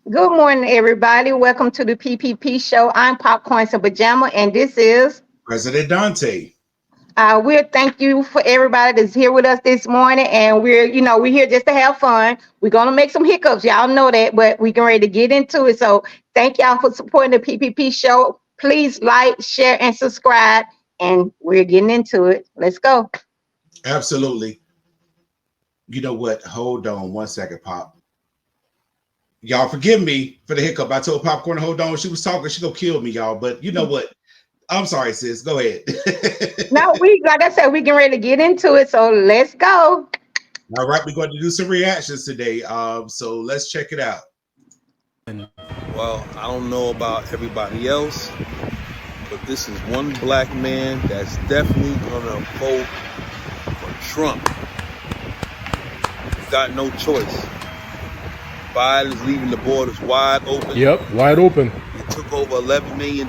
Good morning, everybody. Welcome to the PPP show. I'm Popcorn and Pajama, and this is President Dante. we'll thank you for everybody that's here with us this morning. And we're here just to have fun. We're gonna make some hiccups, y'all know that, but we're getting ready to get into it. So thank y'all for supporting the PPP show. Please like, share, and subscribe. And we're getting into it. Let's go. Absolutely. You know what? Hold on one second, Pop. Y'all forgive me for the hiccup. I told Popcorn to hold on. She was talking. She gonna kill me, y'all. But you know what? I'm sorry, sis. Go ahead. Now like I said, we getting ready to get into it. So let's go. All right, we're going to do some reactions today. So let's check it out. Well, I don't know about everybody else, but this is one black man that's definitely gonna vote for Trump. He's got no choice. Biden's leaving the borders wide open. Yep, wide open. He took over $11 million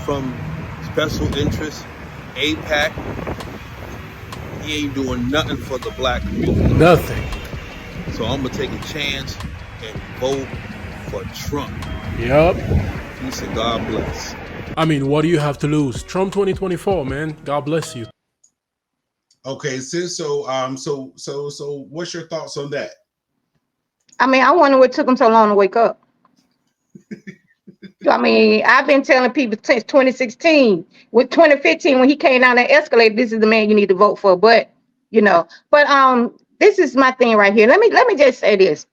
from special interests, APAC. He ain't doing nothing for the black community. Nothing. So I'm gonna take a chance and vote for Trump. Yep. Peace and God bless. I mean, what do you have to lose? Trump 2024, man. God bless you. Okay, sis. So what's your thoughts on that? I mean, I wonder what took him so long to wake up. I mean, I've been telling people since 2016, with 2015 when he came down that escalator, this is the man you need to vote for. But this is my thing right here. Let me just say this.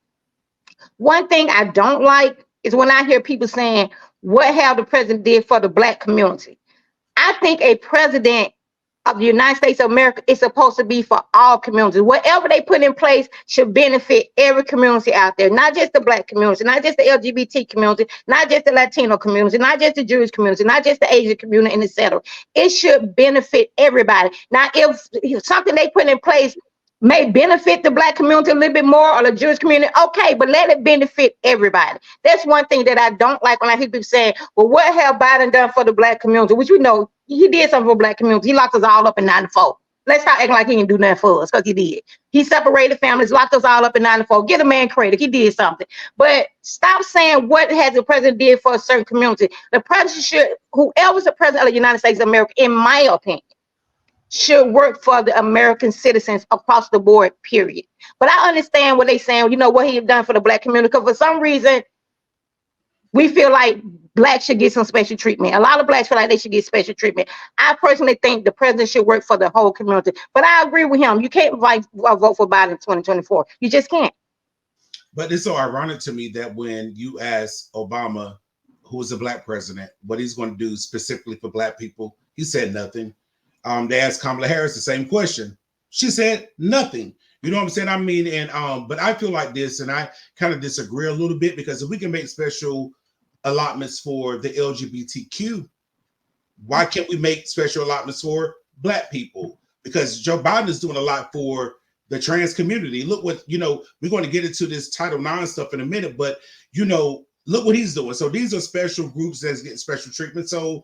One thing I don't like is when I hear people saying, "What have the president did for the black community?" I think a president of the United States of America is supposed to be for all communities. Whatever they put in place should benefit every community out there, not just the black community, not just the LGBT community, not just the Latino community, not just the Jewish community, not just the Asian community, and etc. It should benefit everybody. Now, if something they put in place may benefit the black community a little bit more or the Jewish community, okay, but let it benefit everybody. That's one thing that I don't like when I hear people saying, well, what have Biden done for the black community? Which we know he did something for the black community. He locked us all up in 94. Let's stop acting like he didn't do nothing for us, because he did. He separated families, locked us all up in 94. Get a man credit. He did something. But stop saying what has the president did for a certain community. The president should, whoever's the president of the United States of America, in my opinion, should work for the American citizens across the board, period. But I understand what they're saying, what he done for the black community, because for some reason, we feel like blacks should get some special treatment. A lot of blacks feel like they should get special treatment. I personally think the president should work for the whole community. But I agree with him. You can't vote for Biden in 2024. You just can't. But it's so ironic to me that when you ask Obama, who is a black president, what he's going to do specifically for black people, he said nothing. They asked Kamala Harris the same question. She said nothing. You know what I'm saying? I mean, but I feel like this, and I kind of disagree a little bit, because if we can make special allotments for the LGBTQ, why can't we make special allotments for black people? Because Joe Biden is doing a lot for the trans community. Look what, we're going to get into this Title IX stuff in a minute, but, look what he's doing. So these are special groups that's getting special treatment. So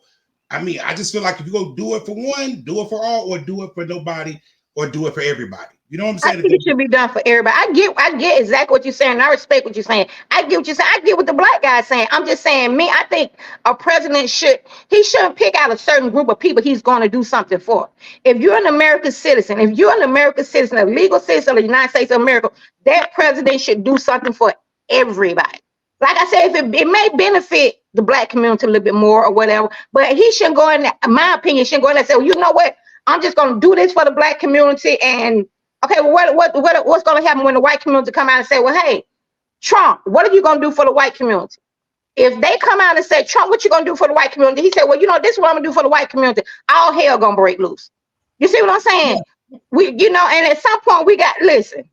I mean, I just feel like if you go do it for one, do it for all, or do it for nobody, or do it for everybody. You know what I'm saying? I think it should be done for everybody. I get exactly what you're saying. I respect what you're saying. I get what you're saying. I get what the black guy's saying. I'm just saying, I think a president shouldn't pick out a certain group of people he's going to do something for. If you're an American citizen, a legal citizen of the United States of America, that president should do something for everybody. Like I said, if it may benefit the black community a little bit more or whatever, but he shouldn't go in, my opinion, shouldn't go in and say, well, you know what? I'm just going to do this for the black community. And okay, well, what's going to happen when the white community come out and say, well, hey, Trump, what are you going to do for the white community? If they come out and say, Trump, what you going to do for the white community? He said, well, this is what I'm going to do for the white community. All hell going to break loose. You see what I'm saying? Yeah. And at some point listen,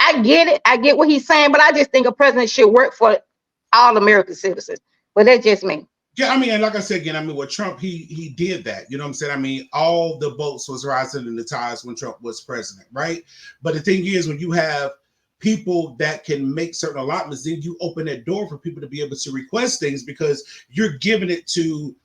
I get it. I get what he's saying, but I just think a president should work for all American citizens. But that's just me. Yeah, I mean, and like I said again, I mean, with Trump, he did that. You know what I'm saying? I mean, all the boats was rising in the tides when Trump was president, right? But the thing is, when you have people that can make certain allotments, then you open that door for people to be able to request things, because you're giving it to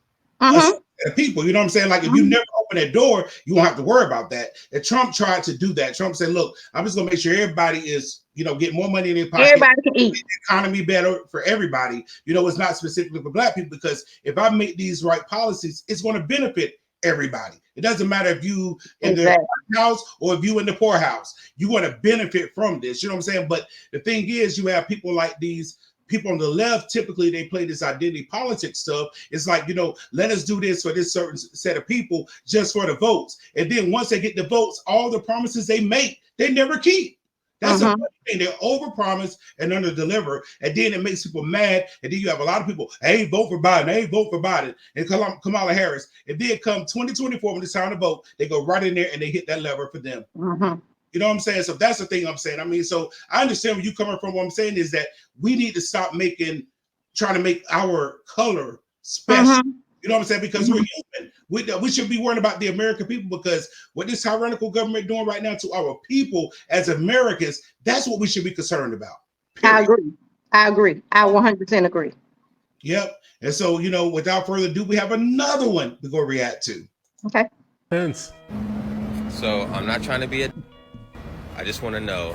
us, people. You know what I'm saying? Like, if you never open that door, you won't have to worry about that. And Trump tried to do that. Trump said, look, I'm just going to make sure everybody is, get more money in their pocket. Everybody can eat. The economy better for everybody. It's not specifically for Black people, because if I make these right policies, it's going to benefit everybody. It doesn't matter if you in the house or if you in the poorhouse, you want to benefit from this. You know what I'm saying? But the thing is, you have people like these people on the left. Typically, they play this identity politics stuff. It's like, let us do this for this certain set of people just for the votes. And then once they get the votes, all the promises they make, they never keep. That's the thing. They overpromise and underdeliver, and then it makes people mad. And then you have a lot of people, hey, vote for Biden, hey, vote for Biden, and Kamala Harris. And then come 2024, when it's time to vote, they go right in there and they hit that lever for them. You know what I'm saying? So that's the thing I'm saying. I mean, so I understand where you're coming from. What I'm saying is that we need to stop trying to make our color special. You know what I'm saying? Because we're human. We should be worrying about the American people, because what this tyrannical government doing right now to our people as Americans, that's what we should be concerned about. Period. I agree. I 100% agree. Yep. And so, without further ado, we have another one to go react to. Okay. Thanks. So I'm not trying to be I just want to know,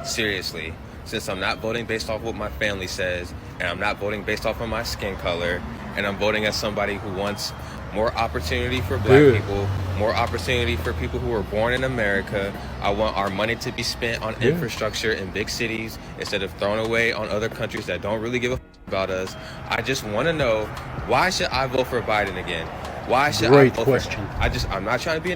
seriously, since I'm not voting based off what my family says, and I'm not voting based off of my skin color, and I'm voting as somebody who wants more opportunity for Black people, more opportunity for people who were born in America. I want our money to be spent on infrastructure in big cities instead of thrown away on other countries that don't really give a about us. I just want to know, why should I vote for Biden again? Why should I vote question. I'm not trying to be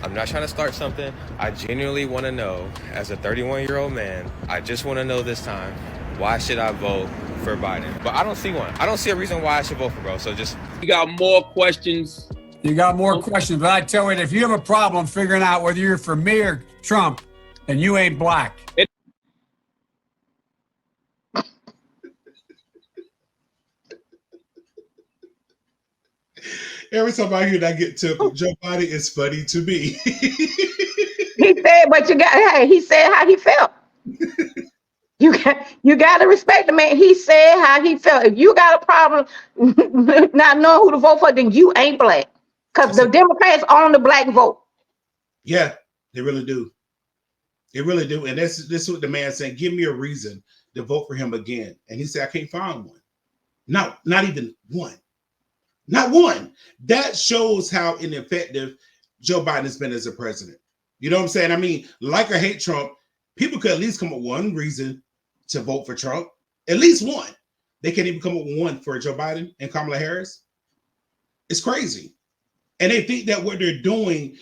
I'm not trying to start something. I genuinely want to know, as a 31-year-old man, I just want to know this time, why should I vote for Biden? But I don't see one. I don't see a reason why I should vote for bro. So just... You got more questions. You got more questions, but I tell you, if you have a problem figuring out whether you're for me or Trump, then you ain't Black. Every time I hear that get tickled, Joe Biden is funny to me. He said, but he said how he felt. You got to respect the man. He said how he felt. If you got a problem not knowing who to vote for, then you ain't Black. Because the Democrats own the Black vote. Yeah, they really do. They really do. And this is what the man said, give me a reason to vote for him again. And he said, I can't find one. Not even one. Not one. That shows how ineffective Joe Biden has been as a president. You know what I'm saying? I mean, like or hate Trump, people could at least come up with one reason to vote for Trump. At least one. They can't even come up with one for Joe Biden and Kamala Harris. It's crazy. And they think that what they're doing,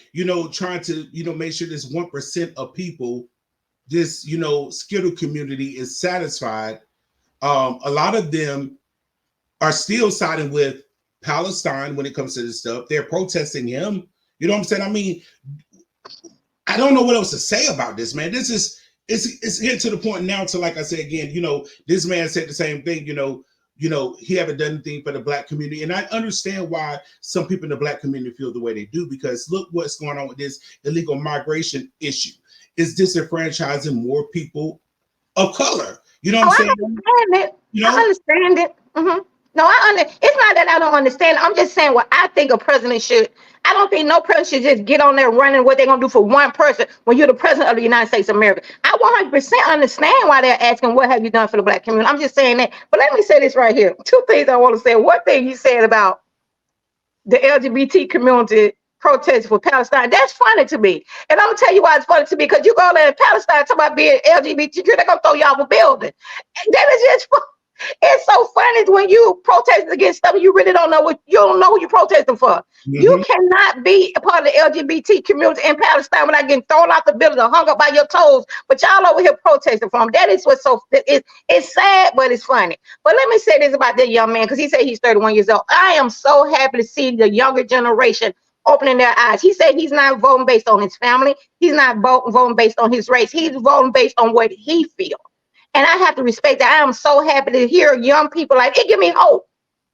trying to, make sure this 1% of people, this, Skittle community is satisfied. A lot of them are still siding with Palestine when it comes to this stuff. They're protesting him. You know what I'm saying? I mean, I don't know what else to say about this, man. It's getting to the point now to, like I said again, this man said the same thing, he haven't done anything for the Black community. And I understand why some people in the Black community feel the way they do, because look what's going on with this illegal migration issue. It's disenfranchising more people of color. You know what I'm saying? I understand it. I understand it. No, it's not that I don't understand. I'm just saying what I think a president should. I don't think no president should just get on there running what they're going to do for one person when you're the president of the United States of America. I 100% understand why they're asking, what have you done for the Black community? I'm just saying that. But let me say this right here. Two things I want to say. One thing you said about the LGBT community protesting for Palestine, that's funny to me. And I'm going to tell you why it's funny to me, because you go there in Palestine talking about being LGBTQ, they're going to throw you off a building. That is just funny. It's so funny when you protest against stuff you really don't know what you're protesting for. You cannot be a part of the LGBT community in Palestine without getting thrown out the building or hung up by your toes. But y'all over here protesting for him. That is what's so it's sad, but it's funny. But let me say this about that young man, because he said he's 31 years old. I am so happy to see the younger generation opening their eyes. He said he's not voting based on his family. He's not voting based on his race. He's voting based on what he feels. And I have to respect that. I am so happy to hear young people like it. Give me hope.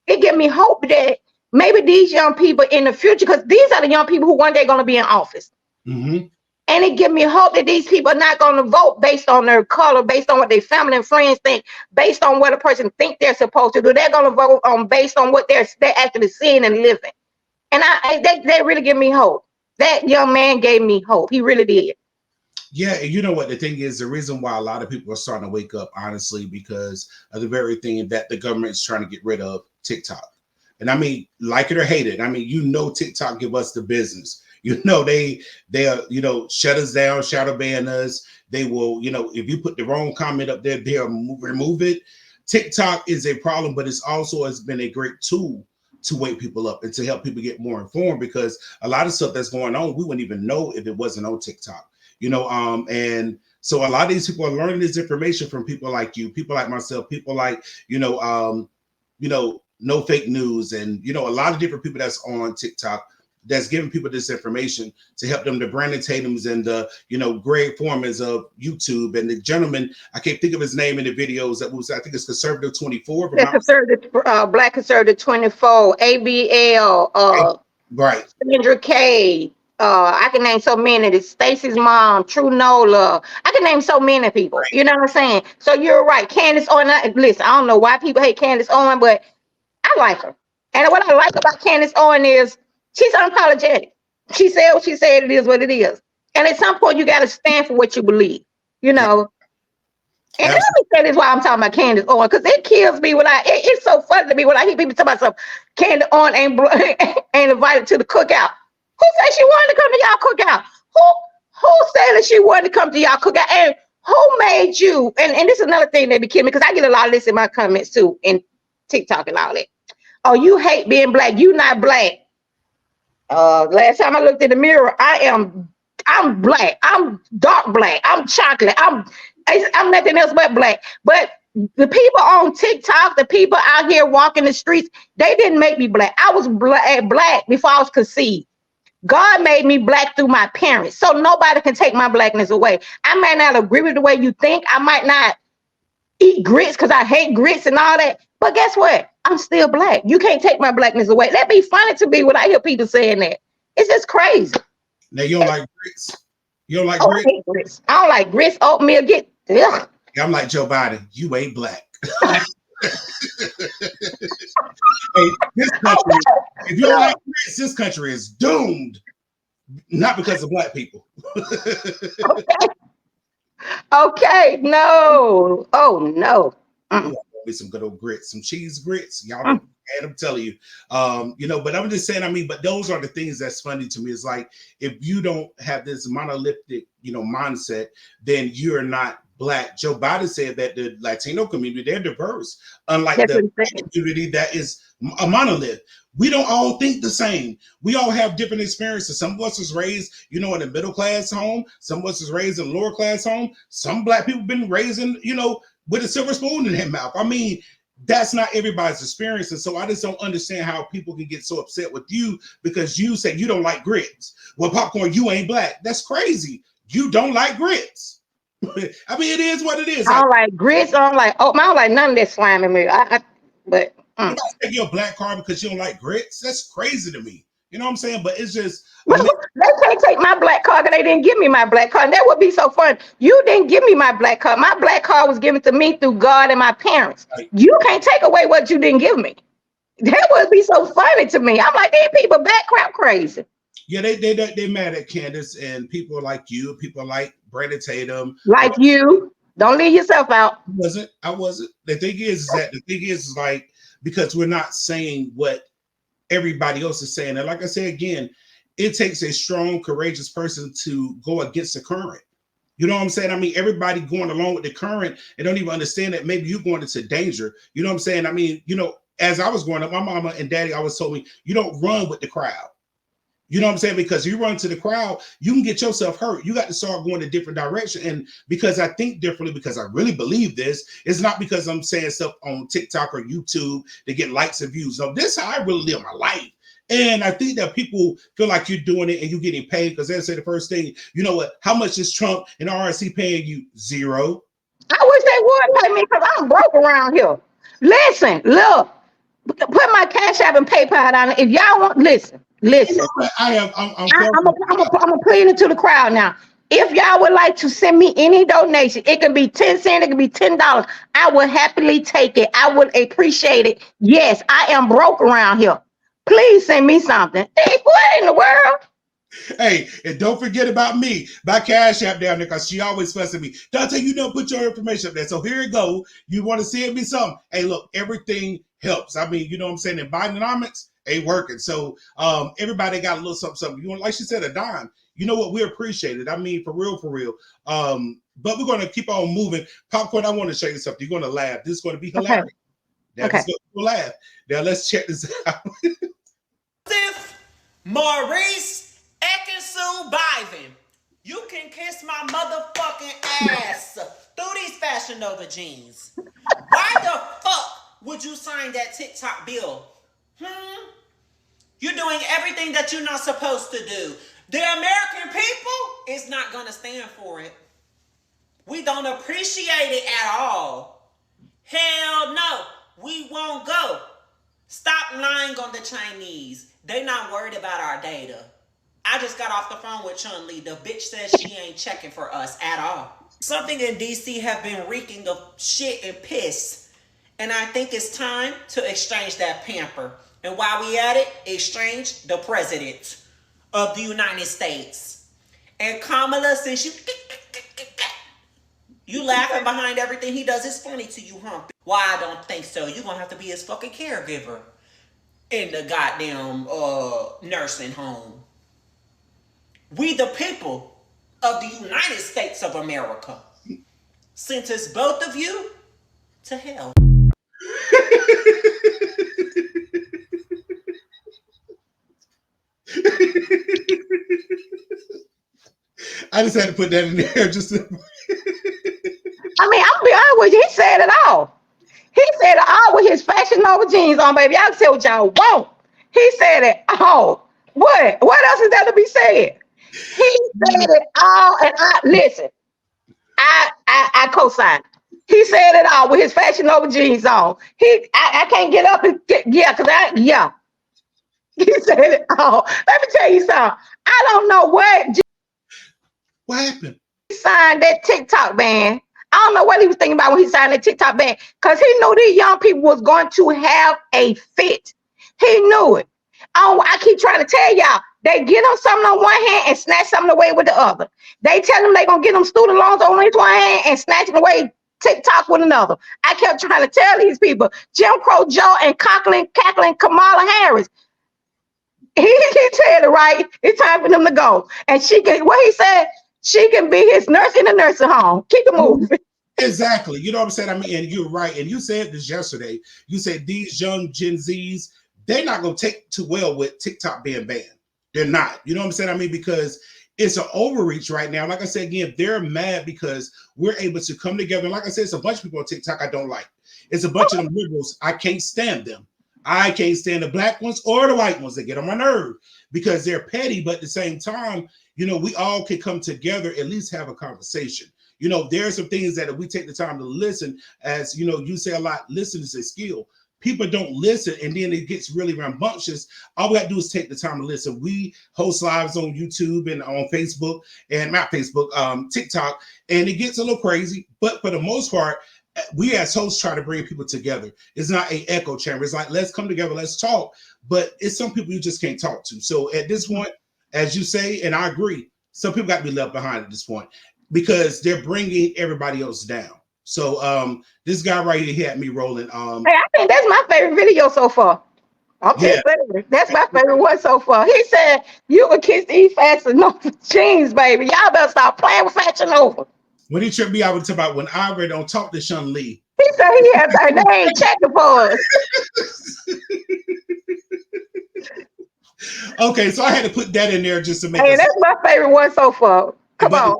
It gives me hope that maybe these young people in the future, because these are the young people who one day going to be in office. And it gives me hope that these people are not going to vote based on their color, based on what their family and friends think, based on what a person think they're supposed to do. They're going to vote on based on what they're actually seeing and living. And they really give me hope. That young man gave me hope. He really did. Yeah, and you know what the thing is, the reason why a lot of people are starting to wake up, honestly, because of the very thing that the government is trying to get rid of, TikTok. And I mean, like it or hate it, I mean, TikTok give us the business. They are, shut us down, shadow ban us. They will, if you put the wrong comment up there, they'll remove it. TikTok is a problem, but it's also has been a great tool to wake people up and to help people get more informed, because a lot of stuff that's going on, we wouldn't even know if it wasn't on TikTok. And so a lot of these people are learning this information from people like you, people like myself, people like, no fake news, and a lot of different people that's on TikTok that's giving people this information to help them. The Brandon Tatum's and the Greg Forman's of YouTube, and the gentleman, I can't think of his name in the videos, that was, I think it's Conservative 24. Black Conservative 24, ABL, right. Sandra K. I can name so many. Stacy's mom, True Nola. I can name so many people. Right. You know what I'm saying? So you're right. Candace Owens. Listen, I don't know why people hate Candace Owens, but I like her. And what I like about Candace Owens is she's unapologetic. She said what she said. It is what it is. And at some point, you got to stand for what you believe. And let me say this while I'm talking about Candace Owens, because it kills me when it's so funny to me when I hear people talk about some Candace Owens ain't invited to the cookout. Who said she wanted to come to y'all cookout? Who said that she wanted to come to y'all cookout? And who made you? And this is another thing that be killing me, because I get a lot of this in my comments too, in TikTok and all that. Oh, you hate being black. You not black. Last time I looked in the mirror, I'm black. I'm dark black. I'm chocolate. I'm nothing else but black. But the people on TikTok, the people out here walking the streets, they didn't make me black. I was black before I was conceived. God made me black through my parents. So nobody can take my blackness away. I might not agree with the way you think. I might not eat grits because I hate grits and all that. But guess what? I'm still black. You can't take my blackness away. That'd be funny to me when I hear people saying that. It's just crazy. Now, you don't like grits? You don't like grits? I hate grits. I don't like grits, oatmeal. Yeah, I'm like Joe Biden. You ain't black. Hey, this country, if you don't like grits, this country is doomed. Not because of black people. Okay. No. Oh, no. Be some good old grits, some cheese grits. Y'all don't, and I'm telling you, but I'm just saying, but those are the things that's funny to me. It's like, if you don't have this monolithic, mindset, then you're not black. Joe Biden said that the Latino community, they're diverse, unlike the community that is a monolith. We don't all think the same. We all have different experiences. Some of us was raised, in a middle class home. Some of us was raised in a lower class home. Some black people been raised in, with a silver spoon in their mouth. I mean, that's not everybody's experience. And so I just don't understand how people can get so upset with you because you say you don't like grits. Well, Popcorn, you ain't black. That's crazy. You don't like grits. I mean, it is what it is. I don't like grits. I don't like none of that slime in me. But you take your black card because you don't like grits. That's crazy to me. You know what I'm saying? But it's just they can't take my black card because they didn't give me my black card. That would be so fun. You didn't give me my black card. My black card was given to me through God and my parents. Right. You can't take away what you didn't give me. That would be so funny to me. I'm like, these people back crap crazy. Yeah, they mad at Candace and people like you, people like Brandon Tatum. Like you. Don't leave yourself out. I wasn't. The thing is like, because we're not saying what everybody else is saying. And like I said, again, it takes a strong, courageous person to go against the current. You know what I'm saying? I mean, everybody going along with the current and don't even understand that maybe you're going into danger. You know what I'm saying? I mean, as I was growing up, my mama and daddy always told me, you don't run with the crowd. You know what I'm saying? Because you run to the crowd, you can get yourself hurt. You got to start going a different direction. And because I think differently, because I really believe this, it's not because I'm saying stuff on TikTok or YouTube to get likes and views. No, this is how I really live my life. And I think that people feel like you're doing it and you're getting paid because they say the first thing, you know what? How much is Trump and RNC paying you? $0. I wish they would pay me because I'm broke around here. Listen, look, put my Cash App and PayPal down. If y'all want, listen. I'm gonna plead it to the crowd now. If y'all would like to send me any donation, it can be 10 cents, it can be $10. I would happily take it. I would appreciate it. Yes, I am broke around here. Please send me something. Hey, what in the world? Hey, and don't forget about me, my Cash App down there, because she always fussing me. Dante, you don't put your information up there. So here it go. You want to send me something? Hey, look, everything helps. I mean, you know what I'm saying? And Bidenomics ain't working. So everybody got a little something, something. You want, like she said, a dime. You know what? We appreciate it. I mean, for real, for real. But we're going to keep on moving. Popcorn, I want to show you something. You're going to laugh. This is going to be hilarious. Okay. Now, Okay. this is going to laugh. Now, let's check this out. Maurice Ekinsu Biden, you can kiss my motherfucking ass through these Fashion Nova jeans. Why the fuck would you sign that TikTok bill? You're doing everything that you're not supposed to do. The American people is not gonna stand for it. We don't appreciate it at all. Hell no, we won't go. Stop lying on the Chinese. They not worried about our data. I just got off the phone with Chun-Li. The bitch says she ain't checking for us at all. Something in DC have been reeking of shit and piss. And I think it's time to exchange that pamper. And while we at it, exchange the president of the United States. And Kamala, since you laughing behind everything he does, it's funny to you, huh? Why I don't think so. You're gonna have to be his fucking caregiver in the goddamn nursing home. We the people of the United States of America sentence both of you to hell. I just had to put that in there just to... I mean, I'll be honest with you. He said it all. He said it all with his Fashion Nova jeans on, baby. Y'all can say what y'all want. He said it all. What? What else is there to be said? He said it all, and I listen. I co-sign. He said it all with his Fashion Nova jeans on. I can't get up and get, yeah, cause yeah. He said it all. Let me tell you something. I don't know what happened. He signed that TikTok ban. I don't know what he was thinking about when he signed that TikTok ban, because he knew these young people was going to have a fit. He knew it. I keep trying to tell y'all, they get them something on one hand and snatch something away with the other. They tell them they gonna get them student loans on one hand and snatching away TikTok with another. I kept trying to tell these people, Jim Crow Joe and cackling Kamala Harris. He said it right. It's time for them to go. And she can, what he said, she can be his nurse in the nursing home. Keep it moving. Exactly. You know what I'm saying? I mean, and you're right. And you said this yesterday. You said these young Gen Zs, they're not going to take too well with TikTok being banned. They're not. You know what I'm saying? I mean, because it's an overreach right now. Like I said, again, they're mad because we're able to come together. And like I said, it's a bunch of people on TikTok I don't like. It's a bunch of them liberals. I can't stand them. I can't stand the black ones or the white ones that get on my nerve because they're petty. But at the same time, you know, we all can come together, at least have a conversation. You know, there are some things that if we take the time to listen, as you know, you say a lot, listen is a skill. People don't listen, and then it gets really rambunctious. All we got to do is take the time to listen. We host lives on YouTube and on Facebook, and not Facebook, TikTok, and it gets a little crazy. But for the most part, we as hosts try to bring people together. It's not an echo chamber. It's like, let's come together, let's talk. But it's some people you just can't talk to. So at this point, as you say, and I agree, some people got to be left behind at this point because they're bringing everybody else down. So this guy right here, he had me rolling. Hey, I think that's my favorite video so far. Okay, yeah. That's my favorite one so far. He said, you would kiss these Fashion Nova jeans, baby. Y'all better stop playing with Fashion Nova. When he tripped me, I would talk about when I already don't talk to Chun-Li. He said he had they ain't checking for us. Okay, so I had to put that in there just to make. Hey, that's my favorite one so far. Come on,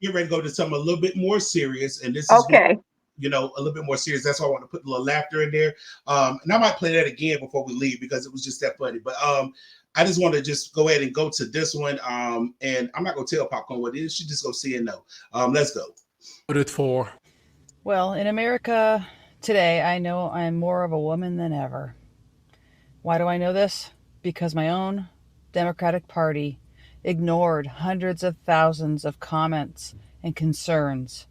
get ready to go to something a little bit more serious, and this is okay. You know, a little bit more serious. That's why I want to put a little laughter in there. And I might play that again before we leave because it was just that funny. But I just want to just go ahead and go to this one. And I'm not gonna tell Popcorn what it is. She just go see and know. Let's go. Voted for. Well, in America today, I know I'm more of a woman than ever. Why do I know this? Because my own Democratic Party ignored hundreds of thousands of comments and concerns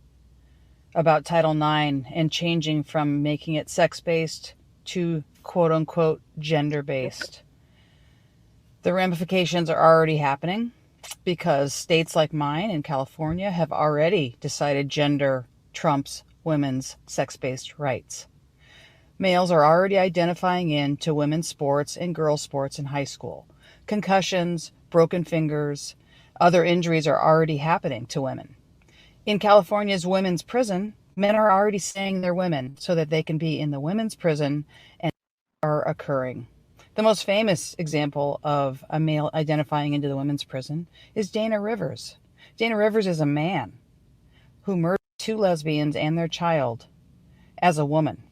about Title IX and changing from making it sex-based to quote-unquote gender-based. The ramifications are already happening because states like mine in California have already decided gender trumps women's sex-based rights. Males are already identifying into women's sports and girls' sports in high school. Concussions, broken fingers, other injuries are already happening to women. In California's women's prison, men are already saying they're women so that they can be in the women's prison, and are occurring. The most famous example of a male identifying into the women's prison is Dana Rivers. Dana Rivers is a man who murdered 2 lesbians and their child as a woman.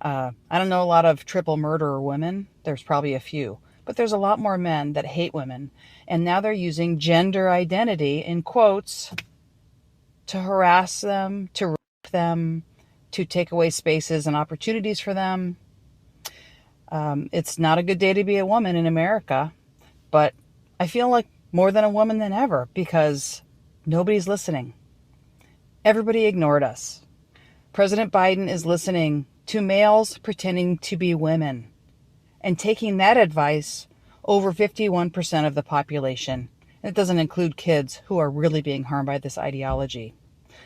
I don't know a lot of triple murderer women. There's probably a few. But there's a lot more men that hate women. And now they're using gender identity, in quotes, to harass them, to rape them, to take away spaces and opportunities for them. It's not a good day to be a woman in America. But I feel like more than a woman than ever because nobody's listening. Everybody ignored us. President Biden is listening to males pretending to be women and taking that advice over 51% of the population. And it doesn't include kids who are really being harmed by this ideology.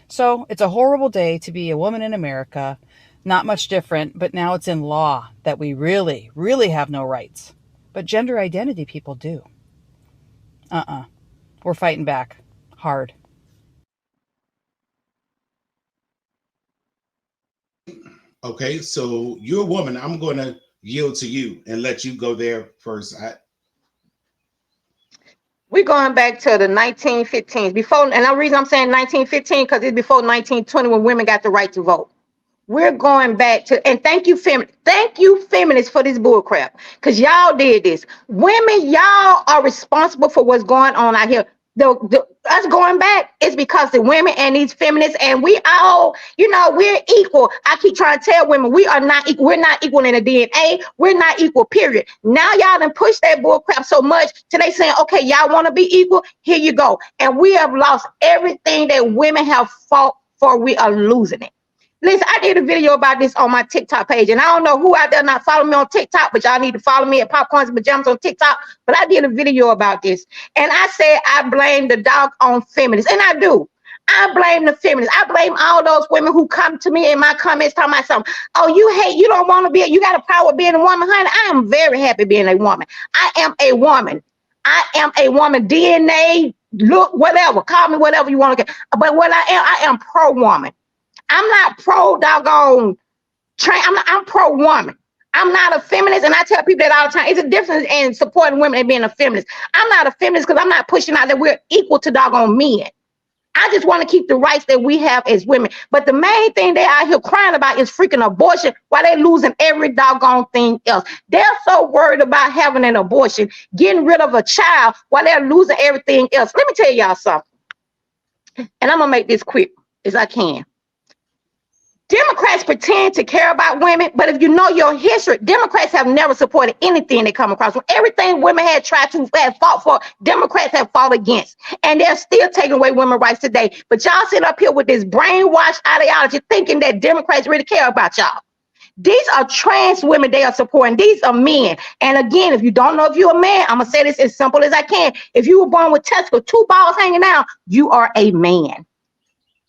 So it's a horrible day to be a woman in America. Not much different, but now it's in law that we really, really have no rights. But gender identity people do. We're fighting back hard. Okay, so you're a woman. I'm going to yield to you and let you go there first. We're going back to the 1915s. Before, and the reason I'm saying 1915 because it's before 1920 when women got the right to vote. We're going back to, and thank you, feminists, for this bull crap, because y'all did this. Women, y'all are responsible for what's going on out here. Us going back is because the women and these feminists, and we all, we're equal. I keep trying to tell women we are not equal. We're not equal in the DNA. We're not equal, period. Now y'all done push that bull crap so much till they saying, okay, y'all want to be equal? Here you go. And we have lost everything that women have fought for. We are losing it. Listen, I did a video about this on my TikTok page, and I don't know who out there not follow me on TikTok, but y'all need to follow me at Popcorns and Pajamas on TikTok. But I did a video about this, and I said I blame the doggone feminists, and I do. I blame the feminists. I blame all those women who come to me in my comments talking about something. Oh, you don't want to be, you got a power being a woman, honey. I am very happy being a woman. I am a woman. I am a woman. DNA, look, whatever. Call me whatever you want to get. But what I am pro-woman. I'm not pro doggone train. I'm pro woman. I'm not a feminist, and I tell people that all the time. It's a difference in supporting women and being a feminist. I'm not a feminist because I'm not pushing out that we're equal to doggone men. I just want to keep the rights that we have as women. But the main thing they out here crying about is freaking abortion while they're losing every doggone thing else. They're so worried about having an abortion, getting rid of a child while they're losing everything else. Let me tell y'all something. And I'm going to make this quick as I can. Democrats pretend to care about women, but if you know your history, Democrats have never supported anything they come across. Everything women had tried to have fought for, Democrats have fought against. And they're still taking away women's rights today. But y'all sit up here with this brainwashed ideology thinking that Democrats really care about y'all. These are trans women they are supporting. These are men. And again, if you don't know if you're a man, I'm going to say this as simple as I can. If you were born with testicles, 2 balls hanging out, you are a man.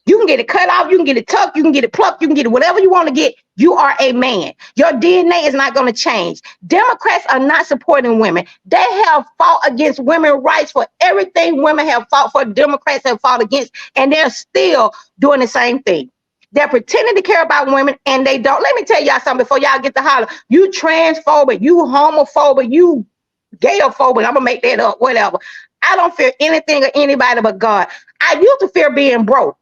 You can get it cut off, you can get it tucked, you can get it plucked, you can get it whatever you want to get. You are a man. Your DNA is not going to change. Democrats are not supporting women. They have fought against women's rights for everything women have fought for. Democrats have fought against, and they're still doing the same thing. They're pretending to care about women, and they don't. Let me tell y'all something before y'all get to holler. You transphobic, you homophobic, you gayophobic. I'm going to make that up, whatever. I don't fear anything or anybody but God. I used to fear being broke.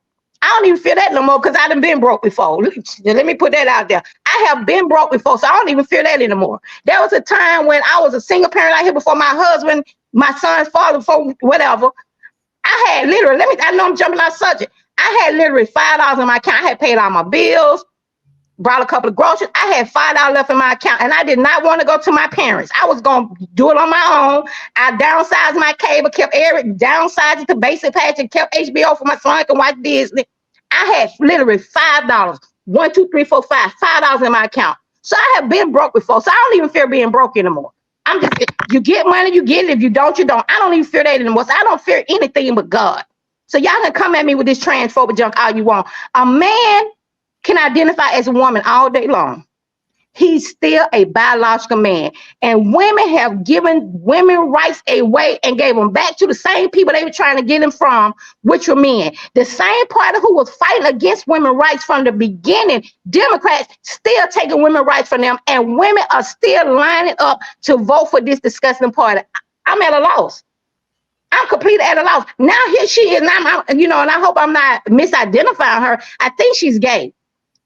I don't even feel that no more because I done been broke before. Let me put that out there. I have been broke before, so I don't even feel that anymore. There was a time when I was a single parent out here before my husband, my son's father, before whatever. I had literally, I know I'm jumping off subject. I had literally $5 in my account. I had paid all my bills, brought a couple of groceries. I had $5 left in my account, and I did not want to go to my parents. I was going to do it on my own. I downsized my cable, kept downsized it to basic package, and kept HBO for my son can watch Disney. I had literally $5. 1, 2, 3, 4, 5. $5 in my account. So I have been broke before. So I don't even fear being broke anymore. I'm just, you get money, you get it. If you don't, you don't. I don't even fear that anymore. So I don't fear anything but God. So y'all can come at me with this transphobic junk all you want. A man can identify as a woman all day long. He's still a biological man. And women have given women rights away and gave them back to the same people they were trying to get them from, which were men. The same party who was fighting against women's rights from the beginning, Democrats, still taking women's rights from them, and women are still lining up to vote for this disgusting party. I'm at a loss. I'm completely at a loss. Now here she is, and and I hope I'm not misidentifying her. I think she's gay.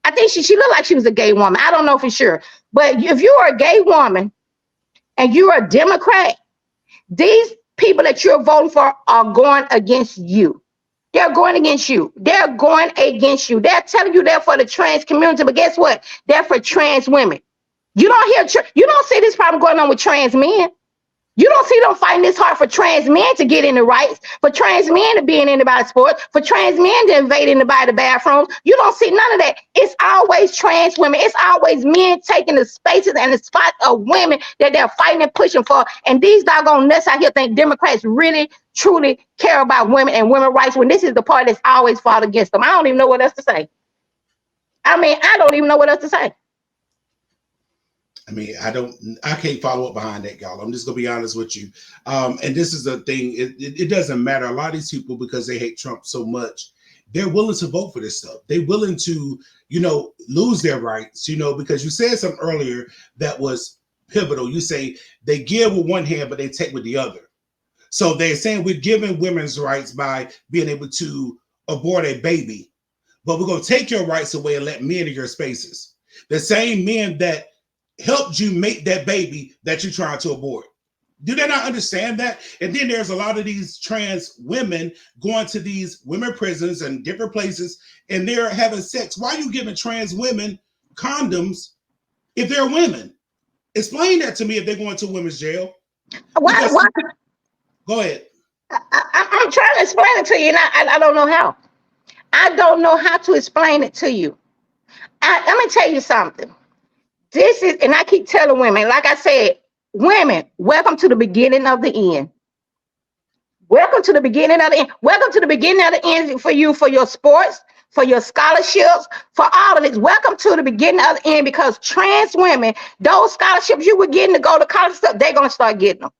I think she looked like she was a gay woman. I don't know for sure. But if you're a gay woman and you're a Democrat, these people that you're voting for are going against you. They're going against you. They're going against you. They're telling you they're for the trans community, but guess what? They're for trans women. You don't see this problem going on with trans men. You don't see them fighting this hard for trans men to get in the rights, for trans men to be in anybody's sports, for trans men to invade anybody's bathrooms. You don't see none of that. It's always trans women. It's always men taking the spaces and the spots of women that they're fighting and pushing for. And these doggone nuts out here think Democrats really, truly care about women and women's rights when this is the part that's always fought against them. I don't even know what else to say. I don't even know what else to say. I can't follow up behind that, y'all. I'm just gonna be honest with you. And this is the thing, it doesn't matter. A lot of these people, because they hate Trump so much, they're willing to vote for this stuff. They're willing to, lose their rights, because you said something earlier that was pivotal. You say they give with one hand, but they take with the other. So they're saying we're giving women's rights by being able to abort a baby, but we're gonna take your rights away and let men in your spaces. The same men that helped you make that baby that you're trying to abort. Do they not understand that? And then there's a lot of these trans women going to these women prisons and different places, and they're having sex. Why are you giving trans women condoms if they're women? Explain that to me if they're going to women's jail. Why? Go ahead. I'm trying to explain it to you, and I don't know how. I don't know how to explain it to you. Let me tell you something. This is, and I keep telling women, like I said, women, welcome to the beginning of the end. Welcome to the beginning of the end. Welcome to the beginning of the end for you, for your sports, for your scholarships, for all of this. Welcome to the beginning of the end, because trans women, those scholarships you were getting to go to college stuff, they're going to start getting them.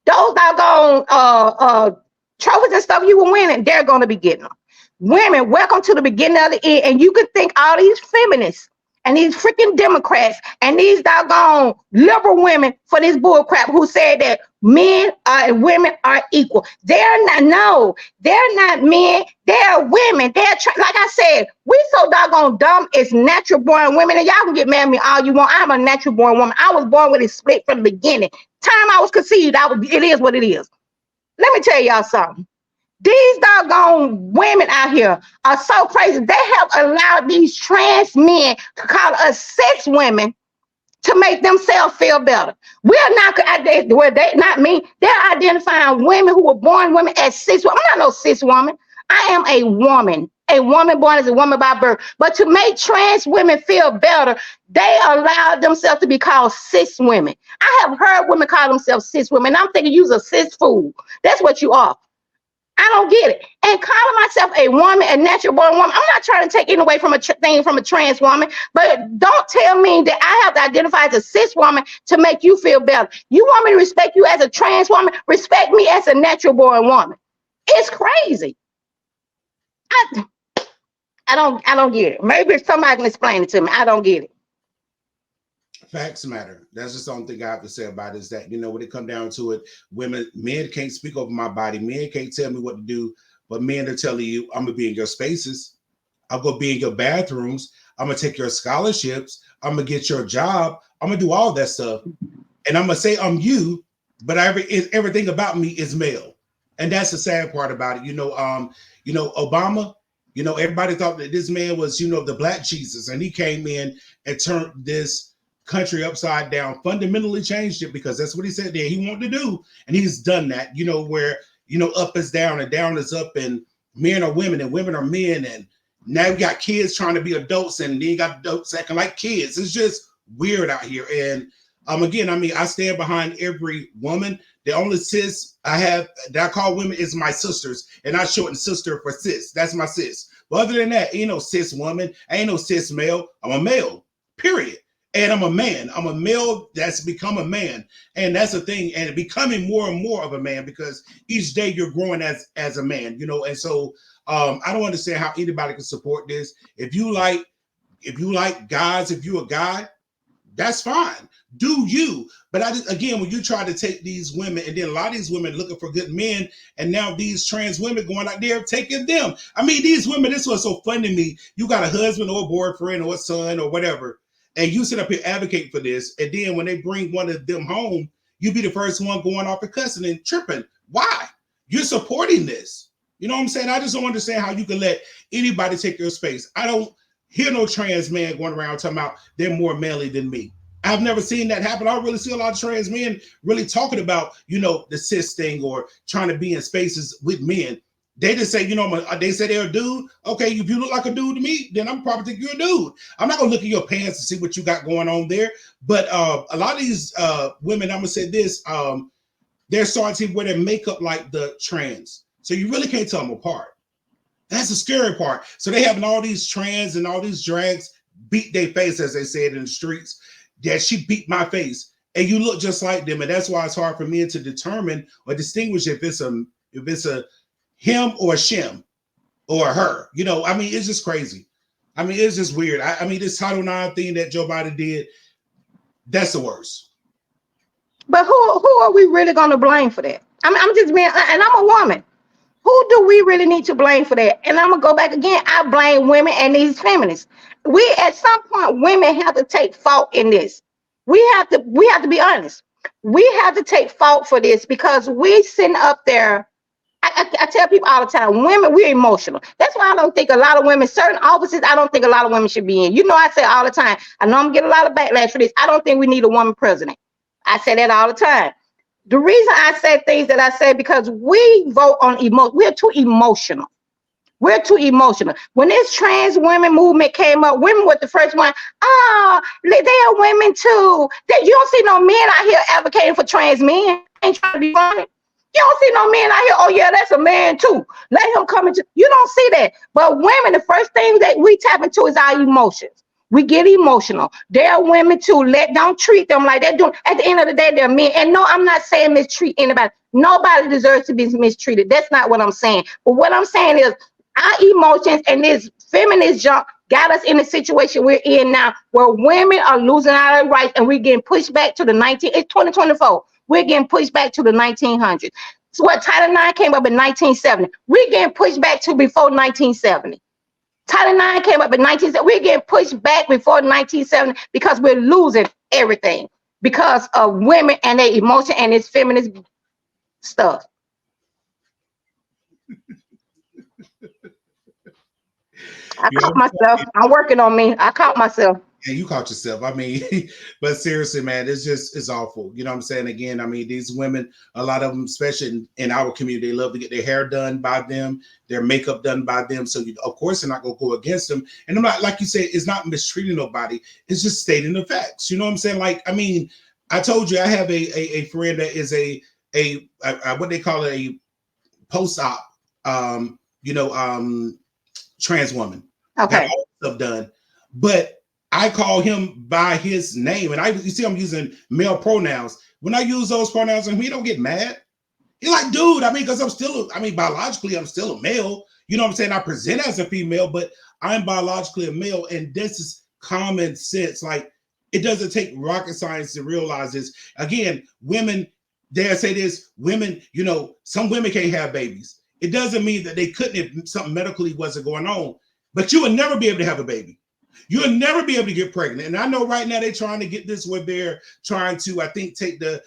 Those doggone trophies and stuff you were winning, they're going to be getting them. Women, welcome to the beginning of the end. And you can think all these feminists and these freaking Democrats and these doggone liberal women for this bull crap who said that men and women are equal. They're not. No, they're not men. They're women. Like I said, we so doggone dumb as natural born women. And y'all can get mad at me all you want. I'm a natural born woman. I was born with it split from the beginning. Time I was conceived, it is what it is. Let me tell y'all something. These doggone women out here are so crazy. They have allowed these trans men to call us sex women to make themselves feel better. We're not, not me. They're identifying women who were born women as cis women. I'm not no cis woman. I am a woman born as a woman by birth. But to make trans women feel better, they allowed themselves to be called cis women. I have heard women call themselves cis women. I'm thinking you're a cis fool. That's what you are. I don't get it. And calling myself a woman, a natural born woman, I'm not trying to take it away from a thing from a trans woman, but don't tell me that I have to identify as a cis woman to make you feel better. You want me to respect you as a trans woman? Respect me as a natural born woman. It's crazy. I don't get it. Maybe somebody can explain it to me. I don't get it. Facts matter. That's just the only thing I have to say about it, is that, when it comes down to it, men can't speak over my body. Men can't tell me what to do, but men are telling you, I'm going to be in your spaces. I'm going to be in your bathrooms. I'm going to take your scholarships. I'm going to get your job. I'm going to do all that stuff. And I'm going to say I'm you, but everything about me is male. And that's the sad part about it. Obama, everybody thought that this man was, the black Jesus, and he came in and turned this country upside down, fundamentally changed it, because that's what he said there he wanted to do, and he's done that. Where up is down and down is up, and men are women and women are men, and now you got kids trying to be adults, and then you got adults acting like kids. It's just weird out here, and Again, I mean, I stand behind every woman. The only sis I have that I call women is my sisters, and I shorten sister for sis. That's my sis. But other than that, ain't no cis woman, ain't no cis male. I'm a male, period. And I'm a man. I'm a male that's become a man, and that's the thing. And becoming more and more of a man because each day you're growing as a man, you know. And so I don't understand how anybody can support this. If you like guys, if you're a guy, that's fine. Do you? But again, when you try to take these women, and then a lot of these women looking for good men, and now these trans women going out there taking them. I mean, these women, this was so funny to me. You got a husband or a boyfriend or a son or whatever, and you sit up here advocating for this, and then when they bring one of them home, you be the first one going off and cussing and tripping. Why? You're supporting this. You know what I'm saying? I just don't understand how you can let anybody take your space. I don't hear no trans man going around talking about they're more manly than me. I've never seen that happen. I don't really see a lot of trans men really talking about, you know, the cis thing or trying to be in spaces with men. They just say, you know, they say they're a dude. Okay, if you look like a dude to me, then I'm probably think you're a dude. I'm not gonna look at your pants to see what you got going on there. But a lot of these women, I'm gonna say this, they're starting to wear their makeup like the trans. So you really can't tell them apart. That's the scary part. So they having all these trans and all these drags beat their face, as they said in the streets. That she beat my face, and you look just like them, and that's why it's hard for men to determine or distinguish if it's a him or a shim or a her. You know, I mean, it's just crazy. I mean, it's just weird. I mean, this Title IX thing that Joe Biden did, that's the worst. But who are we really going to blame for that? I'm just being, and I'm a woman. Who do we really need to blame for that? And I'm gonna go back again. I blame women and these feminists. We at some point women have to take fault in this. We have to be honest. We have to take fault for this because we sitting up there. I tell people all the time, women, we're emotional. That's why I don't think a lot of women, certain offices, I don't think a lot of women should be in. You know, I say all the time, I know I'm getting a lot of backlash for this. I don't think we need a woman president. I say that all the time. The reason I say things that I say because we vote on emotion. We're too emotional. We're too emotional. When this trans women movement came up, women were the first one. Oh, they are women too. That you don't see no men out here advocating for trans men. Ain't trying to be funny. You don't see no men out here. Oh yeah, that's a man too. Let him come into. You don't see that. But women, the first thing that we tap into is our emotions. We get emotional. They're women too. Don't treat them like they're doing. At the end of the day, they're men. And no, I'm not saying mistreat anybody. Nobody deserves to be mistreated. That's not what I'm saying. But what I'm saying is our emotions and this feminist junk got us in the situation we're in now, where women are losing our rights and we're getting pushed back to it's 2024. We're getting pushed back to the 1900s. So what Title IX came up in 1970. We're getting pushed back to before 1970. Title IX came up in 1970. We're getting pushed back before 1970 because we're losing everything because of women and their emotion and this feminist stuff. I caught myself. I'm working on me. I caught myself. Yeah, you caught yourself. I mean, but seriously, man, it's awful. You know what I'm saying? Again, I mean, these women, a lot of them, especially in our community, they love to get their hair done by them, their makeup done by them. So, of course, they're not going to go against them. And I'm not, like you said, it's not mistreating nobody. It's just stating the facts. You know what I'm saying? Like, I mean, I told you I have a friend that is a what they call it, a post-op, trans woman. Okay. Got all stuff done. But I call him by his name, and you see I'm using male pronouns. When I use those pronouns, and he don't get mad. He's like, dude, I mean, because biologically, I'm still a male. You know what I'm saying? I present as a female, but I'm biologically a male, and this is common sense. Like, it doesn't take rocket science to realize this. Again, women, dare I say this, women, some women can't have babies. It doesn't mean that they couldn't if something medically wasn't going on, but you would never be able to have a baby. You'll never be able to get pregnant. And I know right now they're trying to get this where they're trying to, I think, take the,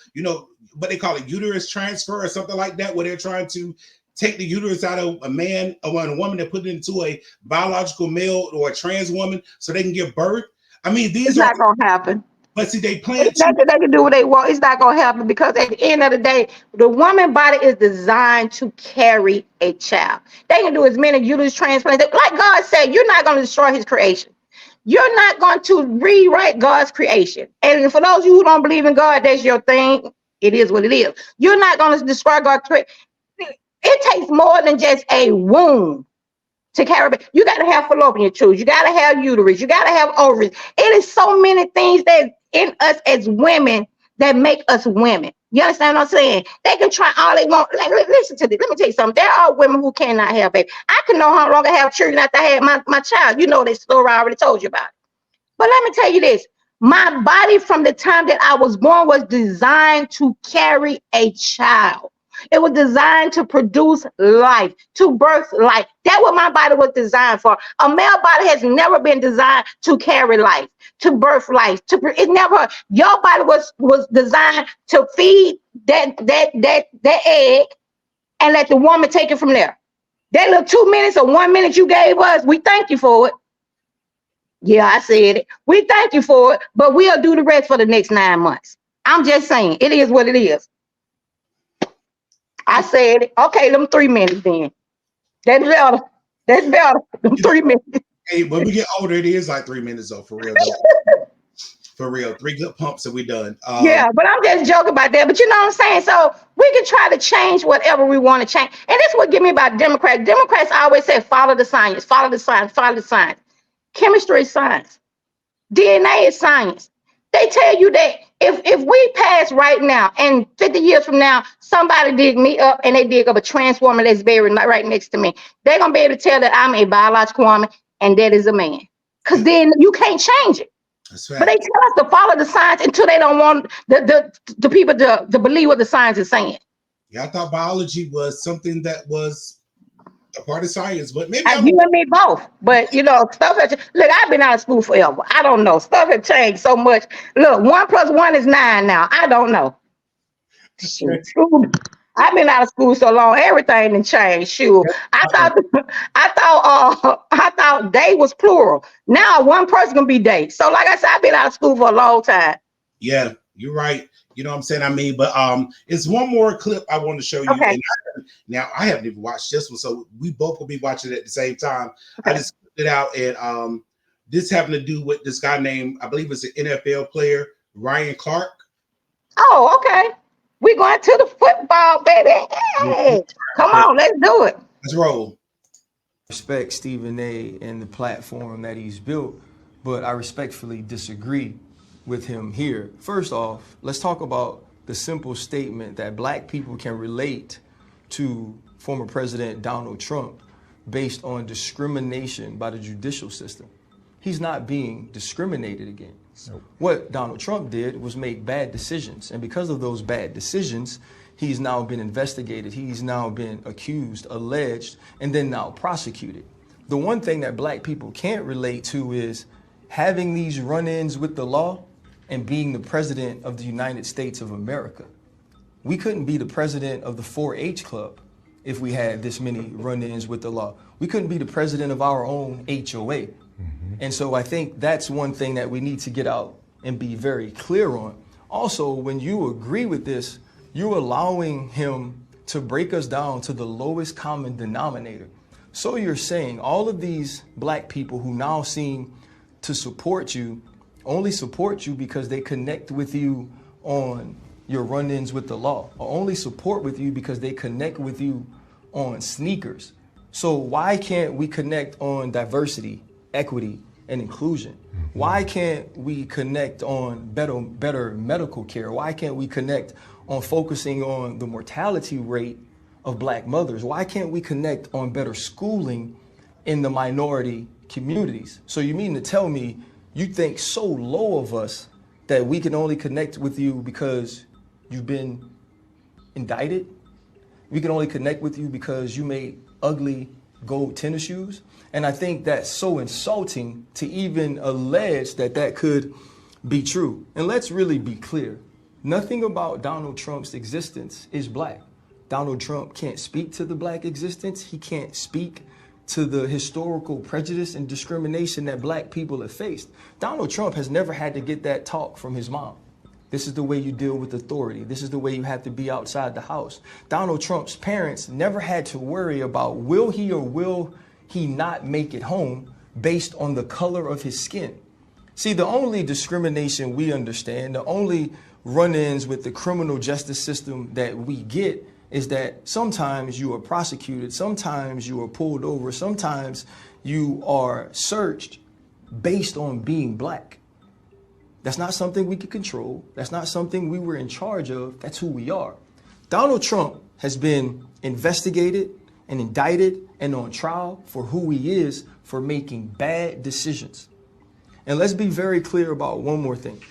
what they call it, uterus transfer or something like that, where they're trying to take the uterus out of a man or a woman and put it into a biological male or a trans woman so they can give birth. I mean, it's not going to happen. But see, they plan they can do what they want. It's not going to happen because at the end of the day, the woman body is designed to carry a child. They can do as many uterus transplants. Like God said, you're not going to destroy his creation. You're not going to rewrite God's creation. And for those of you who don't believe in God, that's your thing. It is what it is. You're not going to destroy God's creation. It takes more than just a womb to carry. You got to have fallopian tubes. You got to have uterus. You got to have ovaries. It is so many things that in us as women that make us women. You understand what I'm saying? They can try all they want. Like, listen to this. Let me tell you something. There are women who cannot have baby. I can know how long I have children after I had my child. You know this story. I already told you about it. But let me tell you this. My body from the time that I was born was designed to carry a child. It was designed to produce life, to birth life. That's what my body was designed for. A male body has never been designed to carry life, to birth life. It never. Your body was designed to feed that egg and let the woman take it from there. That little 2 minutes or 1 minute you gave us, we thank you for it. Yeah, I said it. We thank you for it, but we'll do the rest for the next 9 months. I'm just saying, it is what it is. I said it. Okay, them 3 minutes then. That's better. That's better. Them 3 minutes. Hey, when we get older, it is like 3 minutes though, for real. For real. 3 good pumps and we done. Yeah, but I'm just joking about that. But you know what I'm saying? So we can try to change whatever we want to change. And this is what get me about Democrats. Democrats always say, follow the science, follow the science, follow the science. Chemistry is science. DNA is science. They tell you that if we pass right now and 50 years from now, somebody dig me up and they dig up a trans woman that's buried right next to me, they're going to be able to tell that I'm a biological woman and that is a man. Because then you can't change it. That's right. But they tell us to follow the science until they don't want the people to believe what the science is saying. Yeah, I thought biology was something that was a part of science, but maybe you and me both. But you know, stuff has look. I've been out of school forever. I don't know. Stuff has changed so much. Look, 1 + 1 is 9 now. I don't know. Shoot. I've been out of school so long. Everything done changed. Shoot. I thought they was plural. Now one person can be they. So like I said, I've been out of school for a long time. Yeah, you're right. You know what I'm saying? I mean, but it's one more clip I want to show you. Okay. And now I haven't even watched this one, so we both will be watching it at the same time. Okay. I just put it out, and this having to do with this guy named, I believe it's an NFL player, Ryan Clark. Oh, okay. We're going to the football, baby. Hey, come on, let's do it. Let's roll. Respect Stephen A. and the platform that he's built, but I respectfully disagree with him here. First off, let's talk about the simple statement that black people can relate to former President Donald Trump based on discrimination by the judicial system. He's not being discriminated against. Nope. What Donald Trump did was make bad decisions, and because of those bad decisions, he's now been investigated, he's now been accused, alleged, and then now prosecuted. The one thing that black people can't relate to is having these run-ins with the law and being the president of the United States of America. We couldn't be the president of the 4-H club if we had this many run-ins with the law. We couldn't be the president of our own HOA. And so I think that's one thing that we need to get out and be very clear on. Also, when you agree with this, you're allowing him to break us down to the lowest common denominator. So you're saying all of these black people who now seem to support you only support you because they connect with you on your run-ins with the law, or only support with you because they connect with you on sneakers. So why can't we connect on diversity, equity, and inclusion? Why can't we connect on better medical care? Why can't we connect on focusing on the mortality rate of black mothers? Why can't we connect on better schooling in the minority communities? So you mean to tell me you think so low of us that we can only connect with you because you've been indicted? We can only connect with you because you made ugly gold tennis shoes? And I think that's so insulting to even allege that that could be true. And let's really be clear. Nothing about Donald Trump's existence is black. Donald Trump can't speak to the black existence. He can't speak to the historical prejudice and discrimination that black people have faced. Donald Trump has never had to get that talk from his mom. This is the way you deal with authority. This is the way you have to be outside the house. Donald Trump's parents never had to worry about will he or will he not make it home based on the color of his skin. See, the only discrimination we understand, the only run-ins with the criminal justice system that we get is that sometimes you are prosecuted, sometimes you are pulled over, sometimes you are searched based on being black. That's not something we can control. That's not something we were in charge of. That's who we are. Donald Trump has been investigated and indicted and on trial for who he is for making bad decisions. And let's be very clear about one more thing.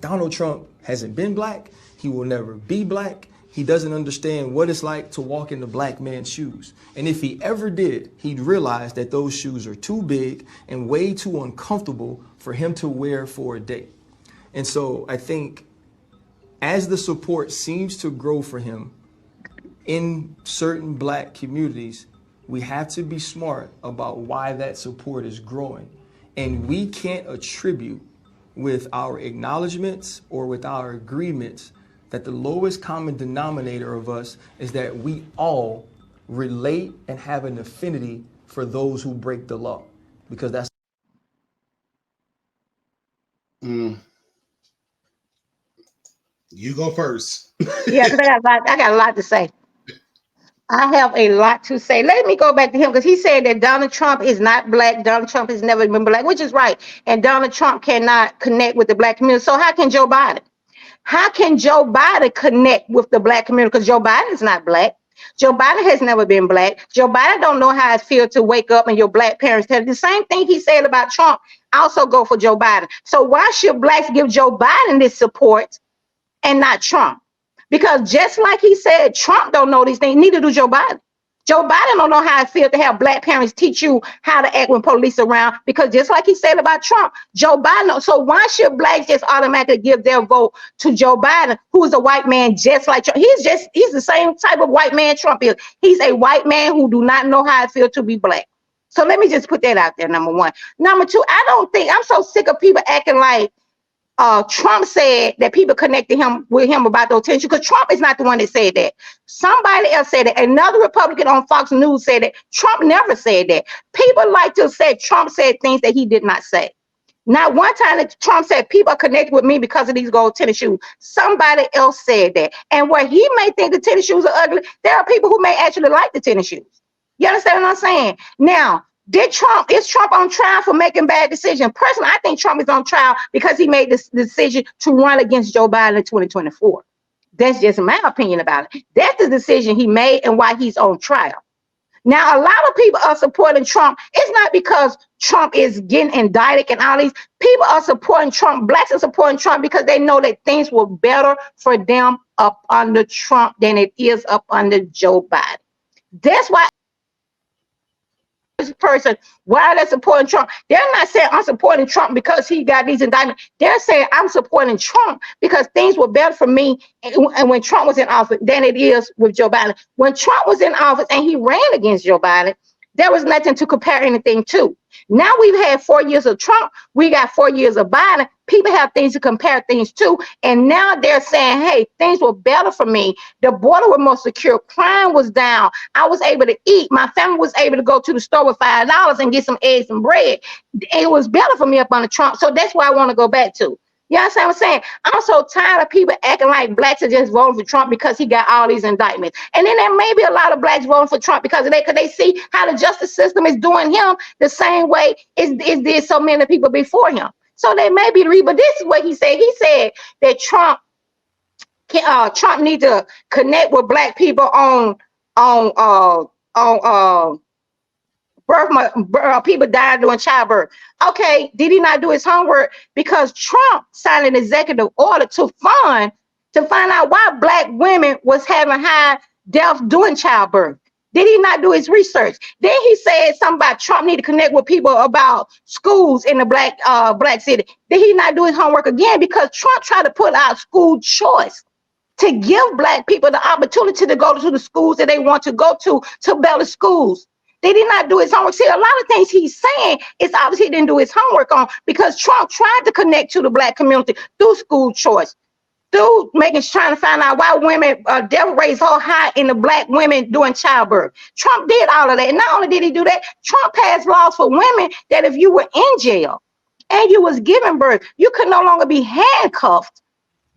Donald Trump hasn't been black. He will never be black. He doesn't understand what it's like to walk in the black man's shoes. And if he ever did, he'd realize that those shoes are too big and way too uncomfortable for him to wear for a day. And so I think as the support seems to grow for him in certain black communities, we have to be smart about why that support is growing. And we can't attribute with our acknowledgments or with our agreements that the lowest common denominator of us is that we all relate and have an affinity for those who break the law, because that's. You go first. Yeah, because I got a lot to say. I have a lot to say. Let me go back to him because he said that Donald Trump is not black. Donald Trump has never been black, which is right. And Donald Trump cannot connect with the black community. So how can Joe Biden? How can Joe Biden connect with the black community? Because Joe Biden is not black. Joe Biden has never been black. Joe Biden don't know how it feels to wake up and your black parents tell you the same thing he said about Trump. Also go for Joe Biden. So why should blacks give Joe Biden this support and not Trump? Because just like he said, Trump don't know these things, neither do Joe Biden. Joe Biden don't know how it feels to have black parents teach you how to act when police are around, because just like he said about Trump, Joe Biden knows. So why should blacks just automatically give their vote to Joe Biden, who is a white man just like Trump? He's the same type of white man Trump is. He's a white man who do not know how it feels to be black. So let me just put that out there, number one. Number two, I'm so sick of people acting like Trump said that people connected with him about those tensions, because Trump is not the one that said that. Somebody else said it. Another Republican on Fox News said it. Trump never said that. People like to say Trump said things that he did not say. Not one time that Trump said people are connected with me because of these gold tennis shoes. Somebody else said that. And where he may think the tennis shoes are ugly, there are people who may actually like the tennis shoes. You understand what I'm saying? Now, is Trump on trial for making bad decisions? Personally, I think Trump is on trial because he made this decision to run against Joe Biden in 2024. That's just my opinion about it. That's the decision he made and why he's on trial. Now, a lot of people are supporting Trump. It's not because Trump is getting indicted and all these. People are supporting Trump. Blacks are supporting Trump because they know that things were better for them up under Trump than it is up under Joe Biden. That's why person, why are they supporting Trump? They're not saying I'm supporting Trump because he got these indictments. They're saying I'm supporting Trump because things were better for me and when Trump was in office than it is with Joe Biden. When Trump was in office and he ran against Joe Biden, there was nothing to compare anything to. Now we've had 4 years of Trump. We got 4 years of Biden. People have things to compare things to. And now they're saying, hey, things were better for me. The border was more secure. Crime was down. I was able to eat. My family was able to go to the store with $5 and get some eggs and bread. It was better for me up under Trump. So that's why I want to go back to. You understand what I'm saying? I'm so tired of people acting like blacks are just voting for Trump because he got all these indictments. And then there may be a lot of blacks voting for Trump because of that, because they see how the justice system is doing him the same way it did so many people before him. So they may be but this is what he said. He said that Trump need to connect with black people on people dying during childbirth. Okay, did he not do his homework? Because Trump signed an executive order to find out why black women was having high deaths during childbirth. Did he not do his research? Then he said something about Trump need to connect with people about schools in the black city. Did he not do his homework again? Because Trump tried to put out school choice to give black people the opportunity to go to the schools that they want to go to better schools. They did not do his homework. See, a lot of things he's saying is obviously he didn't do his homework on, because Trump tried to connect to the black community through school choice, dude trying to find out why women devil rates so high in the black women doing childbirth. Trump did all of that. And not only did he do that, Trump passed laws for women that if you were in jail and you was giving birth, you could no longer be handcuffed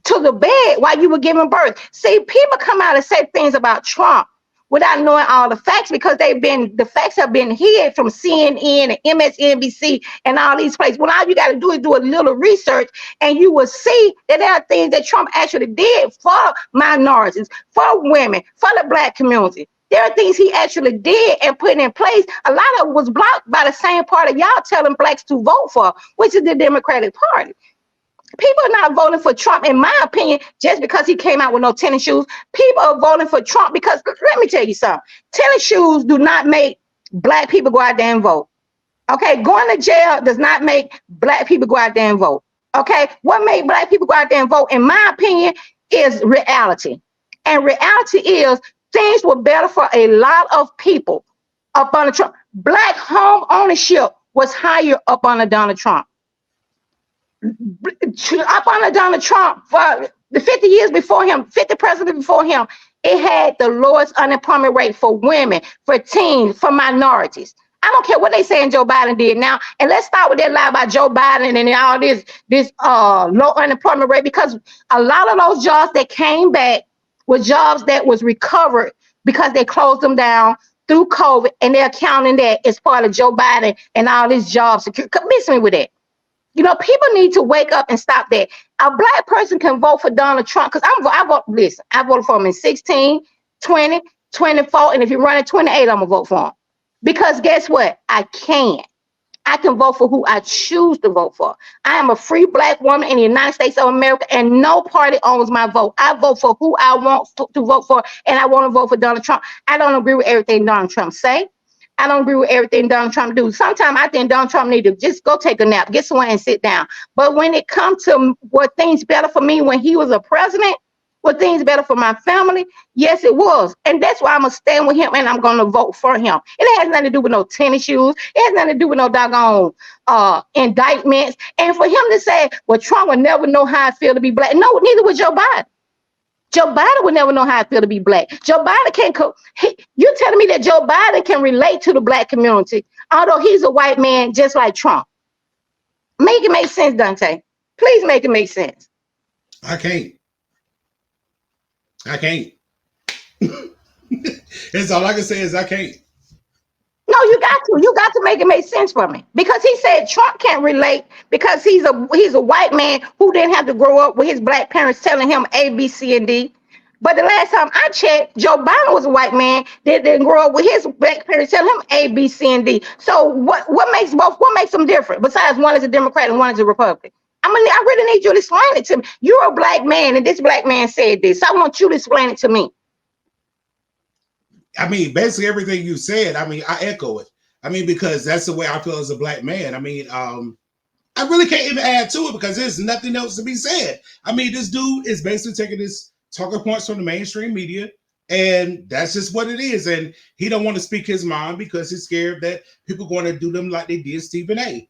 to the bed while you were giving birth. See, people come out and say things about Trump without knowing all the facts, because the facts have been hid from CNN and MSNBC and all these places. Well, all you got to do is do a little research, and you will see that there are things that Trump actually did for minorities, for women, for the black community. There are things he actually did and put in place. A lot of it was blocked by the same party y'all telling blacks to vote for, which is the Democratic Party. People are not voting for Trump, in my opinion, just because he came out with no tennis shoes. People are voting for Trump because, let me tell you something, tennis shoes do not make black people go out there and vote. Okay, going to jail does not make black people go out there and vote. Okay, what made black people go out there and vote, in my opinion, is reality. And reality is things were better for a lot of people up under Trump. Black home ownership was higher up under Donald Trump. Up under Donald Trump, for the 50 years before him, 50 presidents before him, it had the lowest unemployment rate for women, for teens, for minorities. I don't care what they saying Joe Biden did now. And let's start with that lie about Joe Biden and all this low unemployment rate, because a lot of those jobs that came back were jobs that was recovered because they closed them down through COVID, and they're counting that as part of Joe Biden and all this job security. Miss me with that. You know, people need to wake up and stop that. A black person can vote for Donald Trump, because I voted for him in 16, 20, 24, and if he run in 28, I'm gonna vote for him. Because guess what? I can vote for who I choose to vote for. I am a free black woman in the United States of America, and no party owns my vote. I vote for who I want to vote for, and I want to vote for Donald Trump. I don't agree with everything Donald Trump say. I don't agree with everything Donald Trump do. Sometimes I think Donald Trump need to just go take a nap, get somewhere and sit down. But when it comes to what things better for me when he was a president, what things better for my family, yes, it was. And that's why I'm going to stand with him, and I'm going to vote for him. It has nothing to do with no tennis shoes. It has nothing to do with no doggone indictments. And for him to say, well, Trump will never know how I feel to be black. No, neither would Joe Biden. Joe Biden would never know how it feel to be black. Joe Biden can't. You're telling me that Joe Biden can relate to the black community, although he's a white man just like Trump. Make it make sense, Dante. Please make it make sense. I can't. That's all I can say is I can't. No, you got to. You got to make it make sense for me, because he said Trump can't relate because he's a white man who didn't have to grow up with his black parents telling him A, B, C, and D. But the last time I checked, Joe Biden was a white man that didn't grow up with his black parents telling him A, B, C, and D. So what makes both? What makes them different? Besides, one is a Democrat and one is a Republican. I really need you to explain it to me. You're a black man, and this black man said this. So I want you to explain it to me. I mean, basically everything you said, I mean, I echo it. I mean, because that's the way I feel as a black man. I mean, I really can't even add to it because there's nothing else to be said. I mean, this dude is basically taking his talking points from the mainstream media, and that's just what it is. And he don't want to speak his mind because he's scared that people are going to do them like they did Stephen A.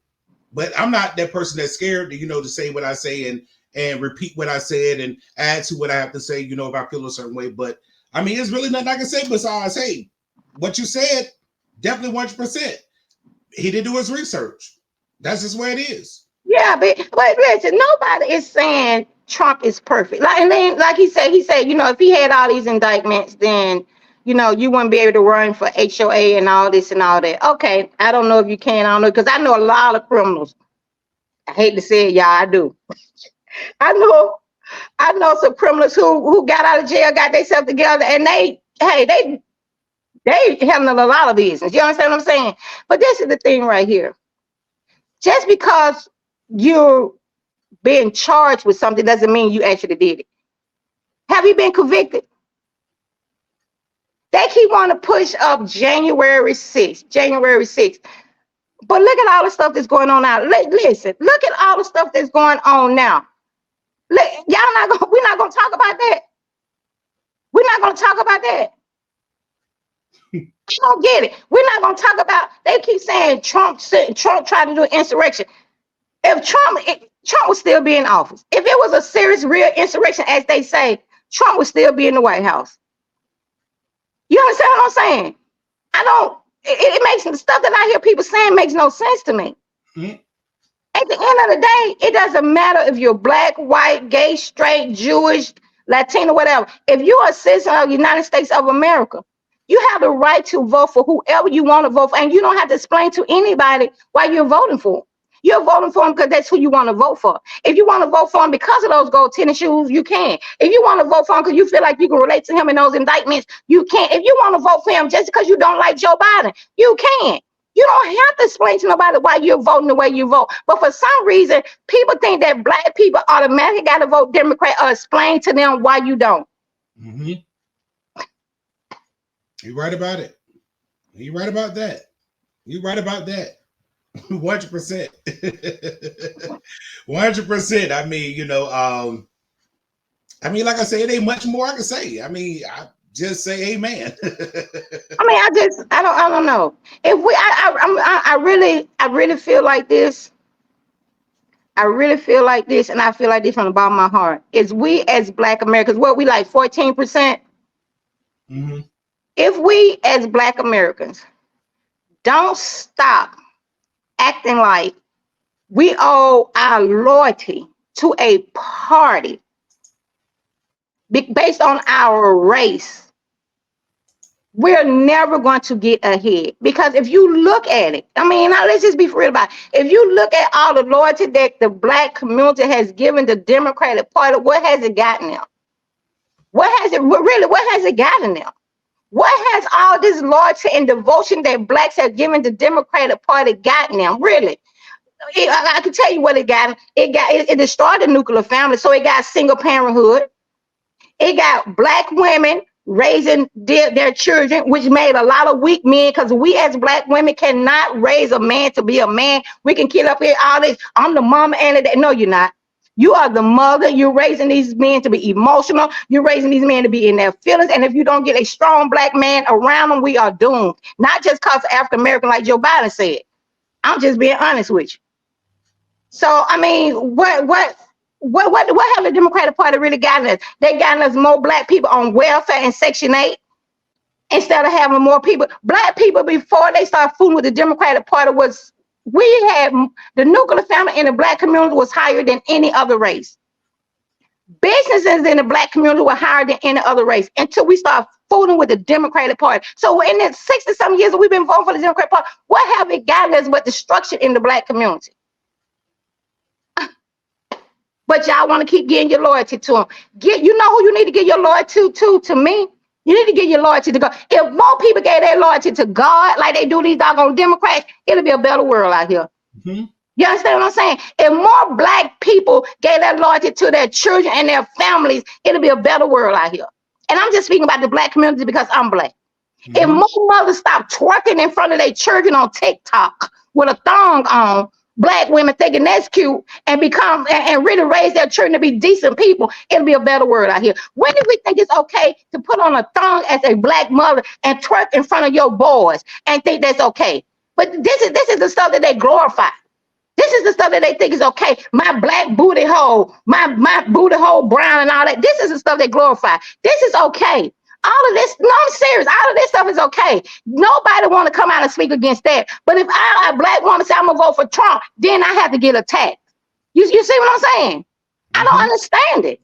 But I'm not that person that's scared to, to say what I say and repeat what I said and add to what I have to say, if I feel a certain way. But I mean, there's really nothing I can say besides, hey, what you said, definitely 100%. He didn't do his research. That's just where it is. Yeah, but listen, nobody is saying Trump is perfect. And then, like he said, if he had all these indictments, then, you wouldn't be able to run for HOA and all this and all that. Okay, I don't know if you can. I don't know, because I know a lot of criminals. I hate to say it, y'all, I do. I know some criminals who got out of jail, got themselves together, and they handle a lot of business. You understand what I'm saying? But this is the thing right here. Just because you're being charged with something doesn't mean you actually did it. Have you been convicted? They keep wanting to push up January 6th. But look at all the stuff that's going on now. Listen, look at all the stuff that's going on now. We're not gonna talk about that. We're not gonna talk about that. You don't get it. We're not gonna talk about. They keep saying Trump tried to do an insurrection. If Trump would still be in office. If it was a serious, real insurrection, as they say, Trump would still be in the White House. You understand what I'm saying? I don't, it makes the stuff that I hear people saying makes no sense to me. Mm-hmm. At the end of the day, it doesn't matter if you're black, white, gay, straight, Jewish, Latino, whatever. If you're a citizen of the United States of America, you have the right to vote for whoever you want to vote for, and you don't have to explain to anybody why you're voting for them. You're voting for them because that's who you want to vote for. If you want to vote for him because of those gold tennis shoes, you can. If you want to vote for him because you feel like you can relate to him in those indictments, you can. If you want to vote for him just because you don't like Joe Biden, you can. You don't have to explain to nobody why you're voting the way you vote. But for some reason, people think that black people automatically got to vote Democrat or explain to them why you don't. Mm-hmm. You're right about it. You're right about that. You're right about that. 100%. 100%. I mean, you know, I mean, like I said, it ain't much more I can say. I mean, I just say amen. I mean, I don't know. If we, I really feel like this. I really feel like this, and I feel like this from the bottom of my heart. Is we as Black Americans, what we like 14%? Mm-hmm. If we as Black Americans don't stop acting like we owe our loyalty to a party based on our race, we're never going to get ahead. Because if you look at it, I mean, now let's just be for real about it. If you look at all the loyalty that the Black community has given the Democratic Party, what has it gotten them? What has it gotten them? What has all this loyalty and devotion that Blacks have given the Democratic Party gotten them? Really? I can tell you what it got. It destroyed the nuclear family, so it got single parenthood. It got Black women raising their children, which made a lot of weak men, because we as Black women cannot raise a man to be a man. We can kill up here all this. I'm the mama and that. No, you're not. You are the mother. You're raising these men to be emotional. You're raising these men to be in their feelings. And if you don't get a strong Black man around them, we are doomed. Not just because of African American, like Joe Biden said. I'm just being honest with you. So I mean, what have the Democratic Party really gotten us? They gotten us more Black people on welfare and Section 8 instead of having more people. Black people, before they started fooling with the Democratic Party, we had the nuclear family in the Black community was higher than any other race. Businesses in the Black community were higher than any other race until we started fooling with the Democratic Party. So in the 60-some years that we've been voting for the Democratic Party, what have it gotten us but destruction in the Black community? But y'all want to keep getting your loyalty to them. You know who you need to get your loyalty to me? You need to get your loyalty to God. If more people gave their loyalty to God like they do these doggone Democrats, it'll be a better world out here. Mm-hmm. You understand what I'm saying? If more Black people gave their loyalty to their children and their families, it'll be a better world out here. And I'm just speaking about the Black community because I'm Black. Mm-hmm. If more mothers stop twerking in front of their children on TikTok with a thong on, Black women thinking that's cute and become and really raise their children to be decent people, it'll be a better world out here. When do we think it's okay to put on a thong as a Black mother and twerk in front of your boys and think that's okay? But this is the stuff that they glorify. This is the stuff that they think is okay. My black booty hole, my booty hole brown and all that. This is the stuff they glorify. This is okay. All of this, no, I'm serious. All of this stuff is okay. Nobody want to come out and speak against that. But if I, a Black woman, say I'm gonna vote for Trump, then I have to get attacked. You see what I'm saying? I don't understand it.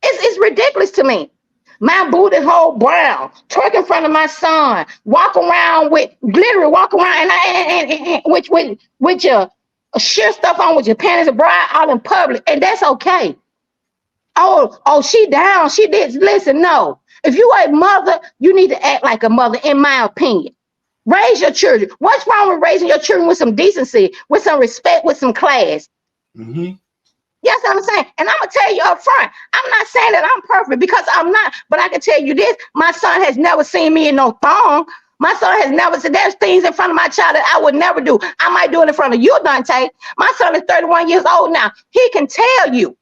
It's ridiculous to me. My booty hole brown, twerk in front of my son, walk around with literally walk around and with your sheer stuff on with your panties and bra out in public, and that's okay. Oh, she down. She did. Listen, no. If you are a mother, you need to act like a mother, in my opinion. Raise your children. What's wrong with raising your children with some decency, with some respect, with some class? Mm-hmm. Yes, I'm saying. And I'm going to tell you up front, I'm not saying that I'm perfect because I'm not. But I can tell you this. My son has never seen me in no thong. My son has never said there's things in front of my child that I would never do. I might do it in front of you, Dante. My son is 31 years old now. He can tell you.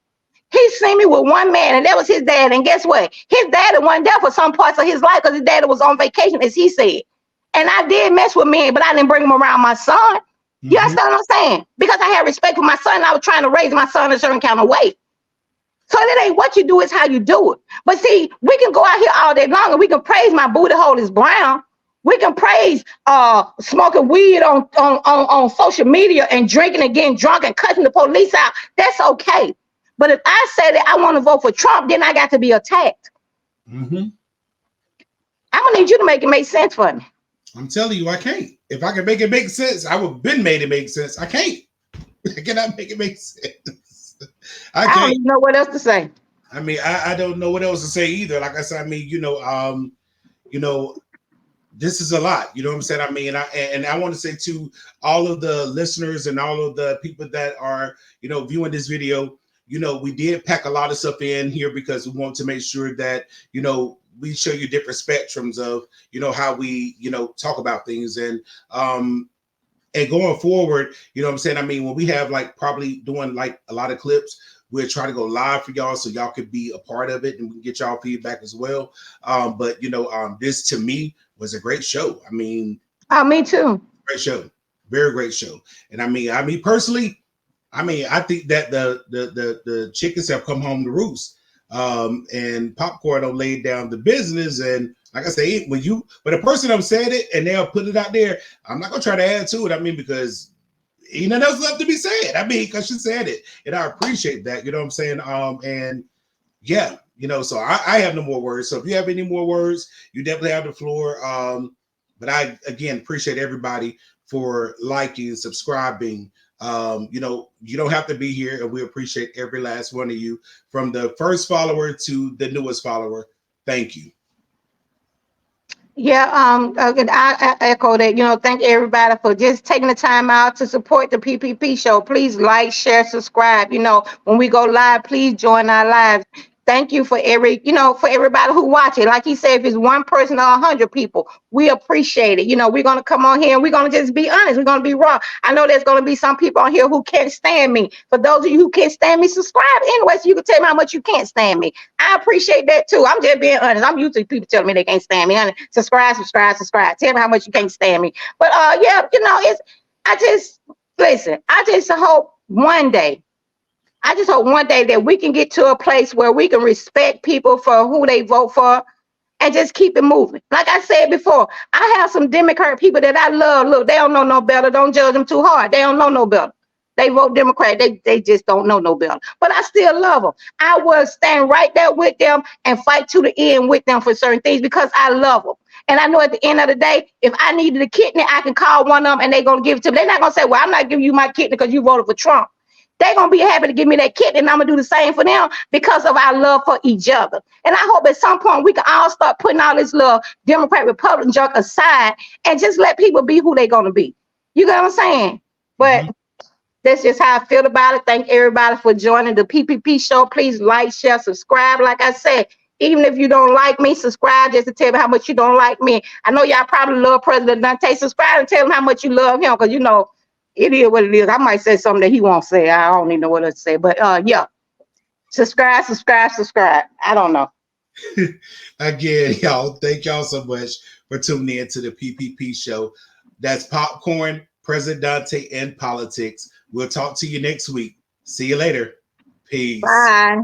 He seen me with one man, and that was his dad. And guess what? His daddy wasn't there for some parts of his life because his daddy was on vacation, as he said. And I did mess with men, but I didn't bring him around my son. You understand what I'm saying? Because I had respect for my son, and I was trying to raise my son a certain kind of way. So it ain't what you do, it's how you do it. But see, we can go out here all day long and we can praise my booty hole is brown. We can praise smoking weed on social media and drinking and getting drunk and cussing the police out. That's okay. But if I say that I want to vote for Trump, then I got to be attacked. Mm-hmm. I'm gonna need you to make it make sense for me. I'm telling you, I can't. If I can make it make sense, I would have been made it make sense. I can't. I cannot make it make sense. I I don't can't. even know what else to say. I mean, I don't know what else to say either. Like I said, I mean, you know, this is a lot. You know what I'm saying? I mean, I want to say to all of the listeners and all of the people that are, viewing this video, we did pack a lot of stuff in here because we want to make sure that, we show you different spectrums of, how we, talk about things. And going forward, you know what I'm saying? I mean, when we have like probably doing like a lot of clips, we'll try to go live for y'all so y'all could be a part of it and we can get y'all feedback as well. But this to me was a great show. I mean, me too. Great show, very great show. And I mean personally, I think that the chickens have come home to roost. And Popcorn don't lay down the business. And like I say, when a person have said it and they'll put it out there, I'm not gonna try to add to it. I mean, because ain't nothing else left to be said. I mean, because she said it, and I appreciate that. You know what I'm saying? And yeah, so I have no more words. So if you have any more words, you definitely have the floor. But I again appreciate everybody for liking, subscribing. You don't have to be here, and we appreciate every last one of you, from the first follower to the newest follower. Thank you. Yeah, I echo that. Thank everybody for just taking the time out to support the PPP show. Please like, share, subscribe. When we go live, please join our lives. Thank you for everybody who watch it. Like he said, if it's one person or 100 people, we appreciate it. We're gonna come on here and we're gonna just be honest. We're gonna be raw. I know there's gonna be some people on here who can't stand me. For those of you who can't stand me, subscribe anyway, so you can tell me how much you can't stand me. I appreciate that too. I'm just being honest. I'm used to people telling me they can't stand me. Honey, subscribe. Tell me how much you can't stand me. But yeah, I just listen. I just hope one day that we can get to a place where we can respect people for who they vote for and just keep it moving. Like I said before, I have some Democrat people that I love. Look, they don't know no better. Don't judge them too hard. They don't know no better. They vote Democrat. They just don't know no better. But I still love them. I will stand right there with them and fight to the end with them for certain things because I love them. And I know at the end of the day, if I needed a kidney, I can call one of them and they're going to give it to me. They're not going to say, well, I'm not giving you my kidney because you voted for Trump. They're going to be happy to give me that kidney, and I'm going to do the same for them because of our love for each other. And I hope at some point we can all start putting all this love, Democrat, Republican junk aside and just let people be who they're going to be. You get what I'm saying? But that's just how I feel about it. Thank everybody for joining the PPP show. Please like, share, subscribe. Like I said, even if you don't like me, subscribe just to tell me how much you don't like me. I know y'all probably love President Dante. Subscribe and tell him how much you love him because, it is what it is. I might say something that he won't say. I don't even know what to say. But yeah, subscribe. I don't know. Again, y'all, thank y'all so much for tuning in to the PPP show. That's Popcorn, President Dante, and Politics. We'll talk to you next week. See you later. Peace. Bye.